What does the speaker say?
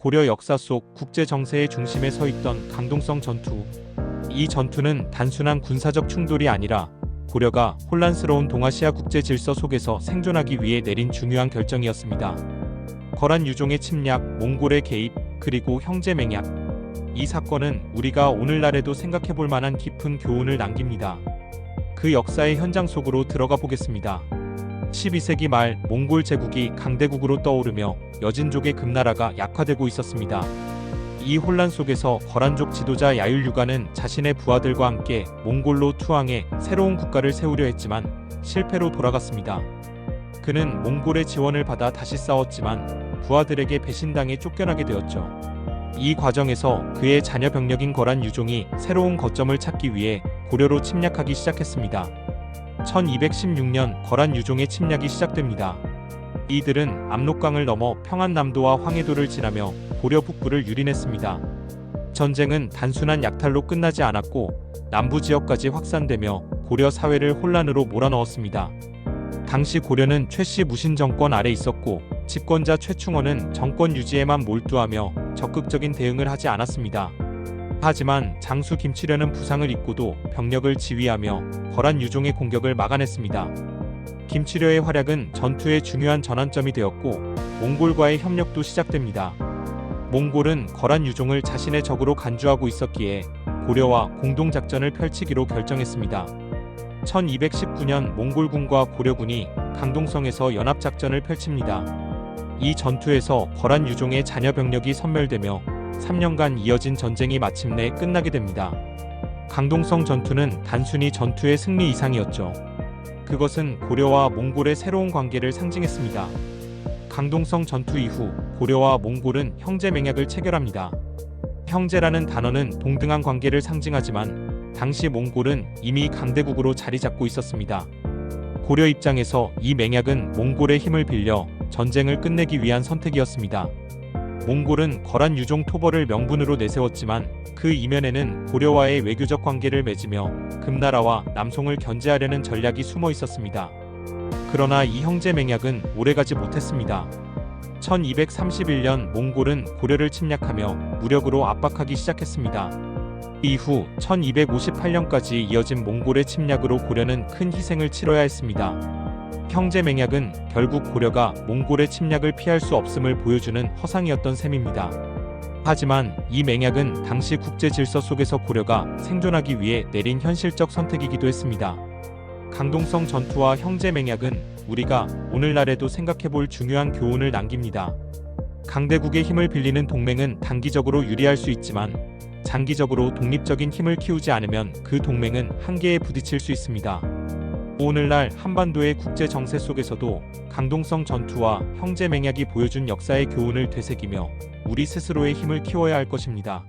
고려 역사 속 국제 정세의 중심에 서 있던 강동성 전투. 이 전투는 단순한 군사적 충돌이 아니라 고려가 혼란스러운 동아시아 국제 질서 속에서 생존하기 위해 내린 중요한 결정이었습니다. 거란 유종의 침략, 몽골의 개입, 그리고 형제 맹약. 이 사건은 우리가 오늘날에도 생각해볼 만한 깊은 교훈을 남깁니다. 그 역사의 현장 속으로 들어가 보겠습니다. 12세기 말 몽골 제국이 강대국으로 떠오르며 여진족의 금나라가 약화되고 있었습니다. 이 혼란 속에서 거란족 지도자 야율유가는 자신의 부하들과 함께 몽골로 투항해 새로운 국가를 세우려 했지만 실패로 돌아갔습니다. 그는 몽골의 지원을 받아 다시 싸웠지만 부하들에게 배신당해 쫓겨나게 되었죠. 이 과정에서 그의 자녀 병력인 거란 유종이 새로운 거점을 찾기 위해 고려로 침략하기 시작했습니다. 1216년 거란 유종의 침략이 시작됩니다. 이들은 압록강을 넘어 평안남도와 황해도를 지나며 고려 북부를 유린했습니다. 전쟁은 단순한 약탈로 끝나지 않았고 남부 지역까지 확산되며 고려 사회를 혼란으로 몰아넣었습니다. 당시 고려는 최씨 무신 정권 아래 있었고 집권자 최충원은 정권 유지에만 몰두하며 적극적인 대응을 하지 않았습니다. 하지만 장수 김치려는 부상을 입고도 병력을 지휘하며 거란 유종의 공격을 막아냈습니다. 김치려의 활약은 전투의 중요한 전환점이 되었고 몽골과의 협력도 시작됩니다. 몽골은 거란 유종을 자신의 적으로 간주하고 있었기에 고려와 공동작전을 펼치기로 결정했습니다. 1219년 몽골군과 고려군이 강동성에서 연합작전을 펼칩니다. 이 전투에서 거란 유종의 자녀 병력이 섬멸되며 3년간 이어진 전쟁이 마침내 끝나게 됩니다. 강동성 전투는 단순히 전투의 승리 이상이었죠. 그것은 고려와 몽골의 새로운 관계를 상징했습니다. 강동성 전투 이후 고려와 몽골은 형제 맹약을 체결합니다. 형제라는 단어는 동등한 관계를 상징하지만 당시 몽골은 이미 강대국으로 자리 잡고 있었습니다. 고려 입장에서 이 맹약은 몽골의 힘을 빌려 전쟁을 끝내기 위한 선택이었습니다. 몽골은 거란 유종 토벌을 명분으로 내세웠지만 그 이면에는 고려와의 외교적 관계를 맺으며 금나라와 남송을 견제하려는 전략이 숨어 있었습니다. 그러나 이 형제 맹약은 오래가지 못했습니다. 1231년 몽골은 고려를 침략하며 무력으로 압박하기 시작했습니다. 이후 1258년까지 이어진 몽골의 침략으로 고려는 큰 희생을 치러야 했습니다. 형제 맹약은 결국 고려가 몽골의 침략을 피할 수 없음을 보여주는 허상이었던 셈입니다. 하지만 이 맹약은 당시 국제 질서 속에서 고려가 생존하기 위해 내린 현실적 선택이기도 했습니다. 강동성 전투와 형제 맹약은 우리가 오늘날에도 생각해볼 중요한 교훈을 남깁니다. 강대국의 힘을 빌리는 동맹은 단기적으로 유리할 수 있지만 장기적으로 독립적인 힘을 키우지 않으면 그 동맹은 한계에 부딪힐 수 있습니다. 오늘날 한반도의 국제 정세 속에서도 강동성 전투와 형제 맹약이 보여준 역사의 교훈을 되새기며 우리 스스로의 힘을 키워야 할 것입니다.